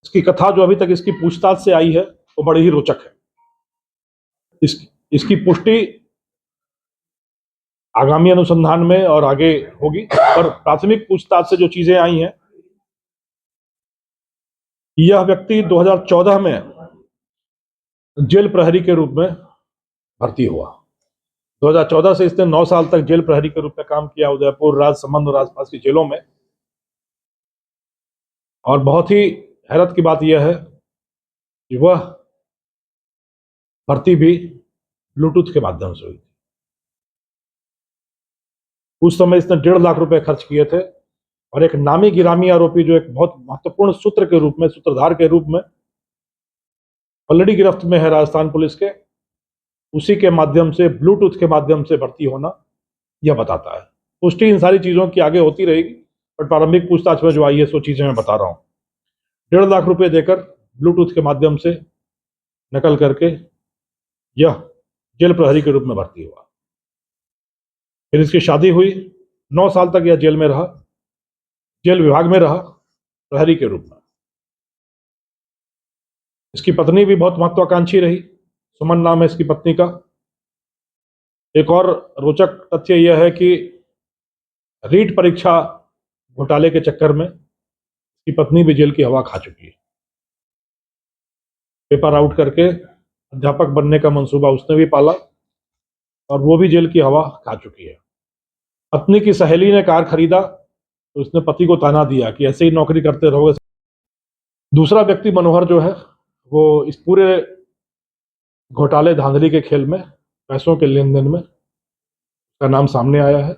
इसकी कथा जो अभी तक इसकी पूछताछ से आई है वो बड़ी ही रोचक है। इसकी पुष्टि आगामी अनुसंधान में और आगे होगी, पर प्राथमिक पूछताछ से जो चीजें आई हैं, यह व्यक्ति 2014 में जेल प्रहरी के रूप में भर्ती हुआ। 2014 से इसने 9 साल तक जेल प्रहरी के रूप में काम किया उदयपुर, राजसमंद और आसपास की जेलों में। और बहुत ही हैरत की बात यह है कि वह भर्ती भी ब्लूटूथ के माध्यम से हुई थी। उस समय इसने 1.5 लाख रुपए खर्च किए थे और एक नामी गिरामी आरोपी जो एक बहुत महत्वपूर्ण सूत्रधार के रूप में ऑलरेडी गिरफ्त में है राजस्थान पुलिस के, उसी के माध्यम से ब्लूटूथ के माध्यम से भर्ती होना यह बताता है। पुष्टि इन सारी चीजों की आगे होती रहेगी, बट प्रारंभिक पूछताछ में जो आई है सो चीजें मैं बता रहा हूं। 1.5 लाख रुपए देकर ब्लूटूथ के माध्यम से नकल करके यह जेल प्रहरी के रूप में भर्ती हुआ। फिर इसकी शादी हुई, 9 साल तक यह जेल में रहा, जेल विभाग में रहा प्रहरी के रूप में। इसकी पत्नी भी बहुत महत्वाकांक्षी रही, सुमन नाम है इसकी पत्नी का। एक और रोचक तथ्य यह है कि रीट परीक्षा घोटाले के चक्कर में इसकी पत्नी भी जेल की हवा खा चुकी है। पेपर आउट करके अध्यापक बनने का मंसूबा उसने भी पाला और वो भी जेल की हवा खा चुकी है। पत्नी की सहेली ने कार खरीदा तो उसने पति को ताना दिया कि ऐसे ही नौकरी करते रहोगे। दूसरा व्यक्ति मनोहर जो है वो इस पूरे घोटाले धांधली के खेल में, पैसों के लेन देन में का नाम सामने आया है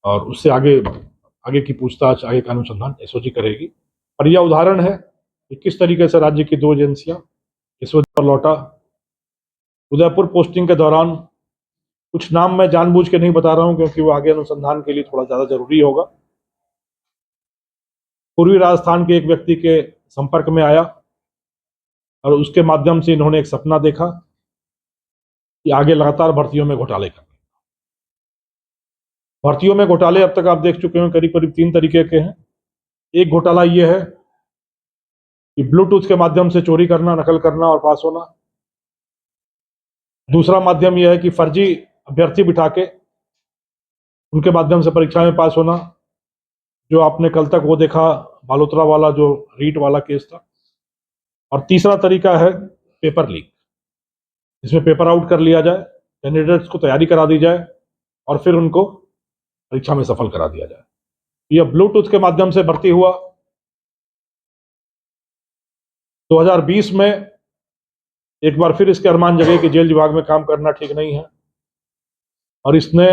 और उससे आगे की पूछताछ, आगे का अनुसंधान एसओजी करेगी। और यह उदाहरण है कि किस तरीके से राज्य की 2 एजेंसियां इस वजह पर लौटा। उदयपुर पोस्टिंग के दौरान कुछ नाम मैं जानबूझ के नहीं बता रहा हूं क्योंकि वो आगे अनुसंधान के लिए थोड़ा ज्यादा जरूरी होगा। पूर्वी राजस्थान के एक व्यक्ति के संपर्क में आया और उसके माध्यम से इन्होंने एक सपना देखा कि आगे लगातार भर्तियों में घोटाले करने। भर्तियों में घोटाले अब तक आप देख चुके हैं करीब करीब 3 तरीके के हैं। एक घोटाला यह है कि ब्लूटूथ के माध्यम से चोरी करना, नकल करना और पास होना। दूसरा माध्यम यह है कि फर्जी अभ्यर्थी बिठा के उनके माध्यम से परीक्षा में पास होना, जो आपने कल तक वो देखा बालोतरा वाला जो रीट वाला केस था। और तीसरा तरीका है पेपर लीक, जिसमें पेपर आउट कर लिया जाए, कैंडिडेट्स को तैयारी करा दी जाए और फिर उनको परीक्षा में सफल करा दिया जाए। यह ब्लूटूथ के माध्यम से भर्ती हुआ। 2020 में एक बार फिर इसके अरमान जगे कि जेल विभाग में काम करना ठीक नहीं है और इसने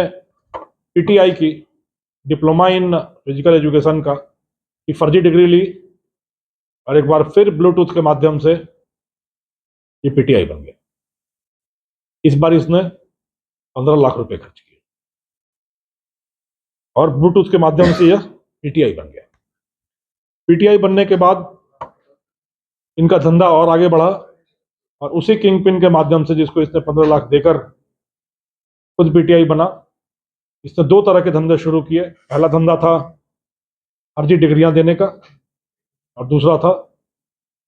पीटीआई की डिप्लोमा इन फिजिकल एजुकेशन का की फर्जी डिग्री ली और एक बार फिर ब्लूटूथ के माध्यम से ये पीटीआई बन गया। इस बार इसने 15 लाख रुपए खर्च किए और ब्लूटूथ के माध्यम से यह पीटीआई बन गया। पीटीआई बनने के बाद इनका धंधा और आगे बढ़ा और उसी किंग पिन के माध्यम से, जिसको इसने 15 लाख देकर खुद पीटीआई बना, इसने 2 तरह के धंधे शुरू किए। पहला धंधा था फर्जी डिग्रियां देने का और दूसरा था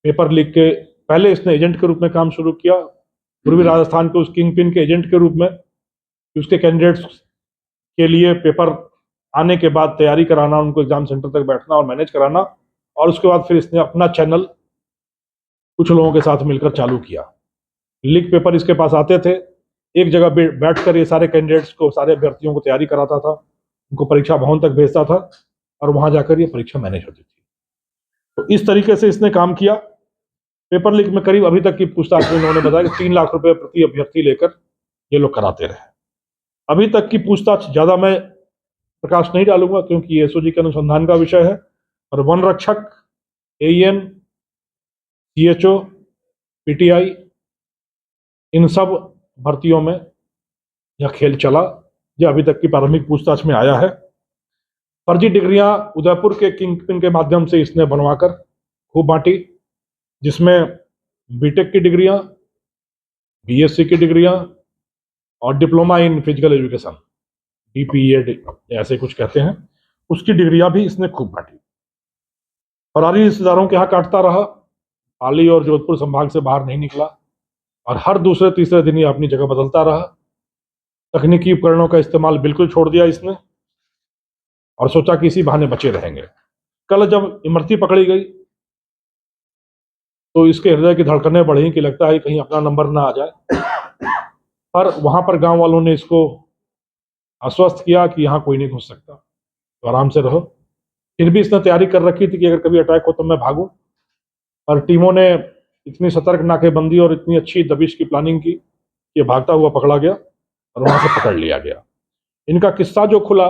पेपर लीक के। पहले इसने एजेंट के रूप में काम शुरू किया पूर्वी राजस्थान के उस किंग पिन के एजेंट के रूप में, कि उसके कैंडिडेट्स के लिए पेपर आने के बाद तैयारी कराना, उनको एग्जाम सेंटर तक बैठना और मैनेज कराना। और उसके बाद फिर इसने अपना चैनल कुछ लोगों के साथ मिलकर चालू किया। लीक पेपर इसके पास आते थे, एक जगह बैठकर ये सारे कैंडिडेट्स को, सारे अभ्यर्थियों को तैयारी कराता था, उनको परीक्षा भवन तक भेजता था और वहां जाकर ये परीक्षा मैनेज होती थी। तो इस तरीके से इसने काम किया। पेपर लीक में करीब अभी तक की पूछताछ में उन्होंने बताया कि 3 लाख रुपए प्रति अभ्यर्थी लेकर ये लोग कराते रहे। अभी तक की पूछताछ ज्यादा मैं प्रकाश नहीं डालूंगा क्योंकि एसओजी के अनुसंधान का विषय है। और वन रक्षक, एईएन, सीएचओ, पीटीआई, इन सब भर्तियों में यह खेल चला, यह अभी तक की प्रारंभिक पूछताछ में आया है। फर्जी डिग्रियां उदयपुर के किंग पिन के माध्यम से इसने बनवाकर खूब बांटी, जिसमें बीटेक की डिग्रियां, बीएससी की डिग्रियां और diploma in physical education, DPEd ऐसे कुछ कहते हैं, उसकी डिग्रियां भी इसने खूब बांटी। फरारी रिश्तेदारों के यहाँ काटता रहा, पाली और जोधपुर संभाग से बाहर नहीं निकला और हर दूसरे तीसरे दिन ही अपनी जगह बदलता रहा। तकनीकी उपकरणों का इस्तेमाल बिल्कुल छोड़ दिया इसने और सोचा कि इसी बहाने बचे रहेंगे। कल जब इमरती पकड़ी गई तो इसके हृदय की धड़कनें बढ़ी कि लगता है कहीं अपना नंबर ना आ जाए, पर वहां पर गांव वालों ने इसको आश्वस्त किया कि यहाँ कोई नहीं घुस सकता, तो आराम से रहो। फिर भी इसने तैयारी कर रखी थी कि अगर कभी अटैक हो तो मैं भागूं, और टीमों ने इतनी सतर्क नाकेबंदी और इतनी अच्छी दबिश की प्लानिंग की कि भागता हुआ पकड़ा गया और वहां से पकड़ लिया गया। इनका किस्सा जो खुला,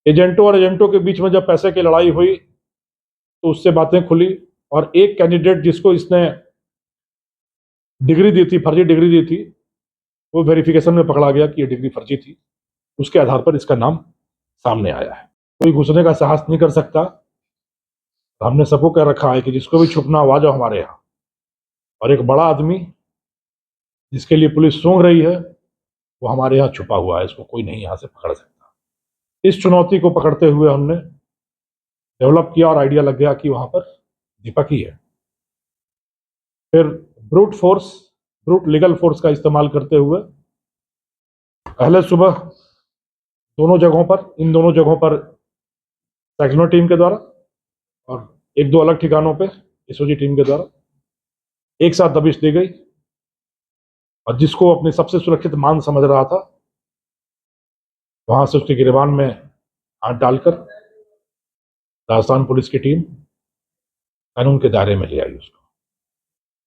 एजेंटों और एजेंटों के बीच में जब पैसे की लड़ाई हुई तो उससे बातें खुली और एक कैंडिडेट जिसको इसने डिग्री दी थी, फर्जी डिग्री दी थी, वो वेरिफिकेशन में पकड़ा गया कि ये डिग्री फर्जी थी। उसके आधार पर इसका नाम सामने आया है। कोई घुसने का साहस नहीं कर सकता। हमने सबको कह रखा है कि जिसको भी छुपना हो आ जाओ हमारे यहाँ। और एक बड़ा आदमी जिसके लिए पुलिस सूंघ रही है वो हमारे यहाँ छुपा हुआ है, इसको कोई नहीं यहाँ से पकड़ सकता। इस चुनौती को पकड़ते हुए हमने डेवलप किया और आइडिया लग गया कि वहां पर दीपक ही है। फिर ब्रूट लीगल फोर्स का इस्तेमाल करते हुए पहले सुबह इन दोनों जगहों पर साइक्लोन टीम के द्वारा और एक दो अलग ठिकानों पे एसओजी टीम के द्वारा एक साथ दबिश दी गई और जिसको अपनी सबसे सुरक्षित मान समझ रहा था वहां से उसके गिरबान में हाथ डालकर राजस्थान पुलिस की टीम कानून के दायरे में ले आई उसको।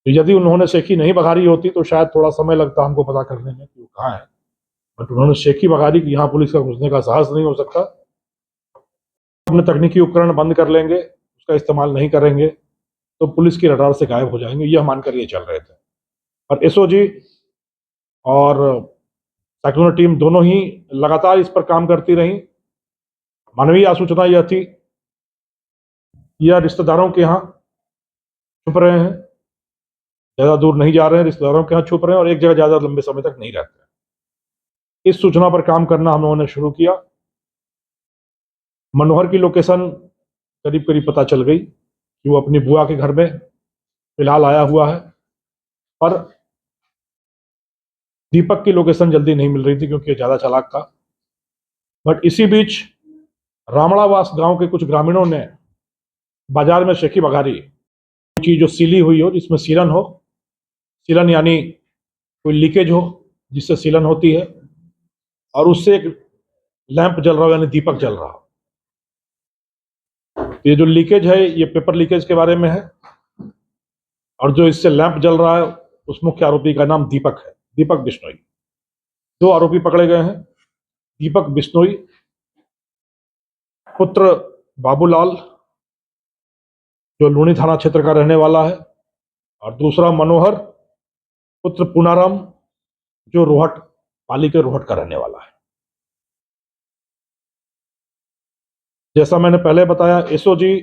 तो यदि उन्होंने शेखी नहीं बघारी होती तो शायद थोड़ा समय लगता हमको पता करने में कि वो कहाँ है, बट उन्होंने शेखी बघारी कि यहाँ पुलिस का घुसने का साहस नहीं हो सकता। अपने तकनीकी उपकरण बंद कर लेंगे, उसका इस्तेमाल नहीं करेंगे तो पुलिस की रडार से गायब हो जाएंगे, यह मानकर ये चल रहे थे। और एसओजी और साइक्लोन टीम दोनों ही लगातार इस पर काम करती रही। मानवीय आसूचना यह थी, यह रिश्तेदारों के यहाँ छुप रहे हैं, ज्यादा दूर नहीं जा रहे हैं, रिश्तेदारों के यहाँ छुप रहे हैं और एक जगह ज्यादा लंबे समय तक नहीं रहते। इस सूचना पर काम करना हम लोगों ने शुरू किया। मनोहर की लोकेशन करीब करीब पता चल गई कि वो अपनी बुआ के घर में फिलहाल आया हुआ है, पर दीपक की लोकेशन जल्दी नहीं मिल रही थी क्योंकि ज्यादा चालाक था। बट इसी बीच रामड़ावास गांव के कुछ ग्रामीणों ने बाजार में शेखी बघारी चीज जो सीली हुई हो, जिसमें सीलन यानी कोई लीकेज हो जिससे सीलन होती है, और उससे एक लैंप जल रहा हो यानी दीपक जल रहा हो। ये जो लीकेज है ये पेपर लीकेज के बारे में है और जो इससे लैंप जल रहा है उस मुख्य आरोपी का नाम दीपक है, दीपक बिश्नोई। दो आरोपी पकड़े गए हैं, दीपक बिश्नोई पुत्र बाबूलाल जो लूणी थाना क्षेत्र का रहने वाला है, और दूसरा मनोहर पुत्र पूनाराम जो रोहट, पाली के रोहट का रहने वाला है। जैसा मैंने पहले बताया, एसओजी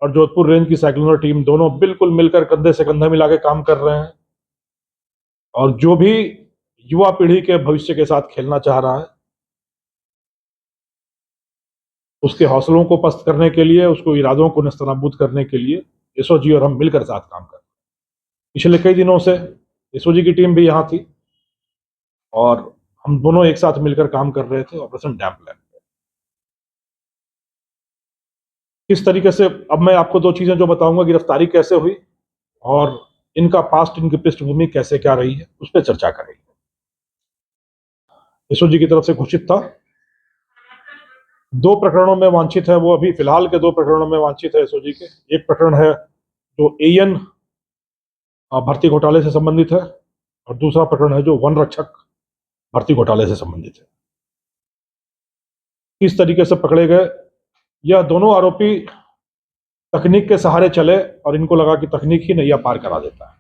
और जोधपुर रेंज की साइक्लोनर टीम दोनों बिल्कुल मिलकर कंधे से कंधा मिला के काम कर रहे हैं और जो भी युवा पीढ़ी के भविष्य के साथ खेलना चाह रहा है उसके हौसलों को पस्त करने के लिए, उसको इरादों को नेस्तनाबूद करने के लिए एसओजी और हम मिलकर साथ काम कर रहे हैं। पिछले कई दिनों से एसओजी की टीम भी यहाँ थी और हम दोनों एक साथ मिलकर काम कर रहे थे ऑपरेशन डैम्प लैंप। किस तरीके से, अब मैं आपको दो चीजें जो बताऊंगा, गिरफ्तारी कैसे हुई और इनका पास्ट, इनकी पृष्ठभूमि कैसे क्या रही है, उस पर चर्चा करेंगे। एसओजी की तरफ से घोषित था, दो प्रकरणों में वांछित है वो, अभी फिलहाल के दो प्रकरणों में वांछित है एसओजी के। एक प्रकरण है जो एएन भर्ती घोटाले से संबंधित है और दूसरा प्रकरण है जो वन रक्षक भर्ती घोटाले से संबंधित है। किस तरीके से पकड़े गए, यह दोनों आरोपी तकनीक के सहारे चले और इनको लगा कि तकनीक ही नैया पार करा देता है।